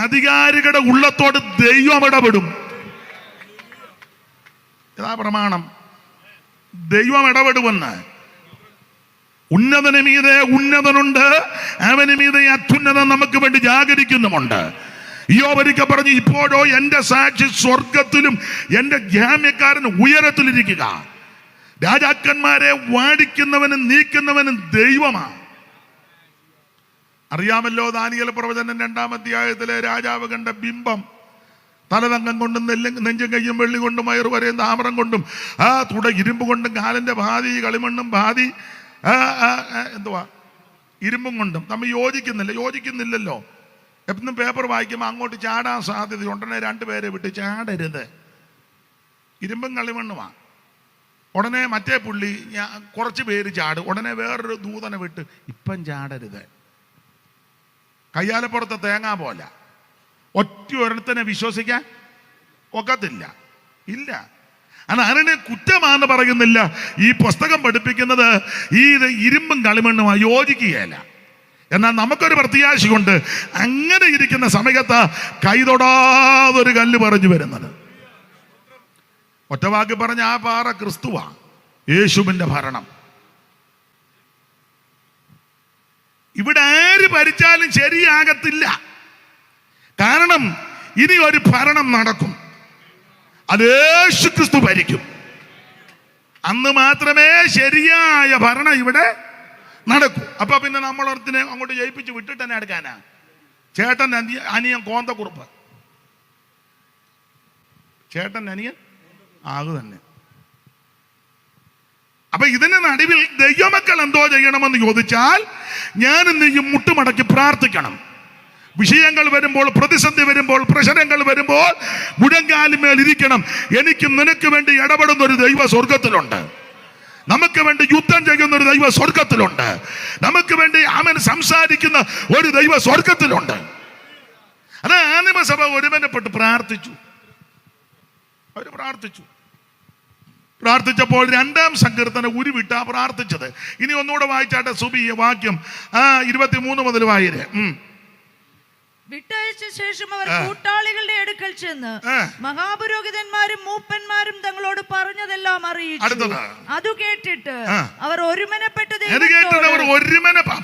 അധികാരികളുടെ ഉള്ളത്തോട് ദൈവം ഇടപെടും. ഇതാ പ്രമാണം. ദൈവം ഇടപെടുമെന്ന്. ഉന്നതന് മീതെ ഉന്നതനുണ്ട്, അവന് മീതെ അത്യുന്നതൻ നമുക്ക് വേണ്ടി ജാഗരിക്കുന്നുമുണ്ട്. ഇയ്യോബ് ഒരിക്കൽ പറഞ്ഞു, ഇപ്പോഴോ എന്റെ സാക്ഷി സ്വർഗത്തിലും എന്റെ ജാമ്യക്കാരൻ ഉയരത്തിലിരിക്കുക. രാജാക്കന്മാരെ വാടിക്കുന്നവനും നീക്കുന്നവനും ദൈവമാണ്. അറിയാമല്ലോ, ദാനിയേൽ പ്രവചനം 2-ാം അധ്യായത്തിലെ രാജാവ് കണ്ട ബിംബം തലതങ്കം കൊണ്ടും നെഞ്ചും കയ്യും വെള്ളി കൊണ്ടും മയറ് വരെയും താമ്രം കൊണ്ടും ഇരുമ്പ് കൊണ്ടും കാലിന്റെ ഭാതി കളിമണ്ണും ഭാതി എന്തുവാ ഇരുമ്പും കൊണ്ടും തമ്മിൽ യോജിക്കുന്നില്ലല്ലോ. എപ്പോഴും പേപ്പർ വായിക്കുമ്പോൾ അങ്ങോട്ട് ചാടാൻ സാധ്യത ഉടനെ 2 പേരെ വിട്ട് ചാടരുത്. ഇരുമ്പും കളിമണ്ണുമാണ്. ഉടനെ മറ്റേ പുള്ളി കുറച്ച് പേര് ചാടും, ഉടനെ വേറൊരു ദൂതനെ വിട്ട് ഇപ്പം ചാടരുത്. കയ്യാലപ്പുറത്തെ തേങ്ങാ പോലെ ഒറ്റ ഒരുത്തനെ വിശ്വസിക്കാൻ ഒക്കത്തില്ല. ഇല്ല, അത് ആരുടെ കുറ്റമാണെന്ന് പറയുന്നില്ല. ഈ പുസ്തകം പഠിപ്പിക്കുന്നത് ഈ ഇരുമ്പും കളിമണ്ണുമായി യോജിക്കുകയല്ല. എന്നാൽ നമുക്കൊരു പ്രത്യാശയുണ്ട്. അങ്ങനെ ഇരിക്കുന്ന സമയത്ത് കൈതൊടാതൊരു കല്ല് പറഞ്ഞു വരുന്നത്. ഒറ്റവാക്കി പറഞ്ഞ ആ പാറ ക്രിസ്തുവാ, യേശുവിന്റെ ഭരണം. ഇവിടെ ആര് ഭരിച്ചാലും ശരിയാകത്തില്ല. കാരണം ഇനി ഒരു ഭരണം നടക്കും, അത് യേശു ക്രിസ്തു ഭരിക്കും. അന്ന് മാത്രമേ ശരിയായ ഭരണം ഇവിടെ നടക്കൂ. അപ്പൊ പിന്നെ നമ്മളൊരുത്തിനെ അങ്ങോട്ട് ജയിപ്പിച്ച് വിട്ടിട്ട് തന്നെ എടുക്കാനാ? ചേട്ടൻ അനിയൻ കോന്തക്കുറുപ്പ്, ചേട്ടൻ അനിയൻ ആകു തന്നെ. അപ്പൊ ഇതിന് നടുവിൽ ദൈവമക്കൾ എന്തോ ചെയ്യണമെന്ന് ചോദിച്ചാൽ, ഞാനും നീയും മുട്ടുമടക്കി പ്രാർത്ഥിക്കണം. വിഷയങ്ങൾ വരുമ്പോൾ, പ്രതിസന്ധി വരുമ്പോൾ, പ്രശ്നങ്ങൾ വരുമ്പോൾ മുഴങ്കാലിന്മേൽ ഇരിക്കണം. എനിക്ക് നിനക്ക് വേണ്ടി ഇടപെടുന്ന ഒരു ദൈവ സ്വർഗത്തിലുണ്ട്. നമുക്ക് വേണ്ടി യുദ്ധം ചെയ്യുന്ന ഒരു ദൈവ സ്വർഗത്തിലുണ്ട്. നമുക്ക് വേണ്ടി അവൻ സംസാരിക്കുന്ന ഒരു ദൈവ സ്വർഗത്തിലുണ്ട്. അത് ആദിമസഭ ഒരുമനപ്പെട്ട് പ്രാർത്ഥിച്ചു. അവർ പ്രാർത്ഥിച്ചപ്പോൾ 2-ാം സങ്കീർത്തനം ഉരുവിട്ടാ പ്രാർത്ഥിച്ചത്. ഇനി ഒന്നുകൂടെ വായിച്ചാട്ടെ സുബി, വാക്യം 23 മുതൽ വായരെ. വിട്ടയച്ച ശേഷം അവർ കൂട്ടാളികളുടെ അടുക്കൽ ചെന്ന് മഹാപുരോഹിതന്മാരും മൂപ്പന്മാരും തങ്ങളോട് പറഞ്ഞതെല്ലാം അറിയിച്ചു. അത് കേട്ടിട്ട് അവർ ഒരുമനപ്പെട്ടത്.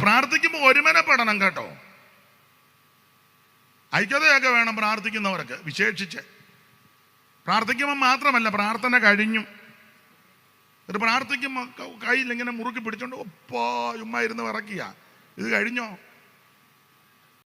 പ്രാർത്ഥിക്കുമ്പോൾ ഒരുമനപ്പെടണം കേട്ടോ. ഐക്യതയൊക്കെ വേണം പ്രാർത്ഥിക്കുന്നവർക്ക്. വിശേഷിച്ച് പ്രാർത്ഥിക്കുമ്പോൾ മാത്രമല്ല, പ്രാർത്ഥന കഴിഞ്ഞു പ്രാർത്ഥിക്കുമ്പോൾ കയ്യിൽ ഇങ്ങനെ മുറുക്കി പിടിച്ചോണ്ട് ഒപ്പാ ഇരുന്ന് വിറക്കുക. ഇത് കഴിഞ്ഞോ?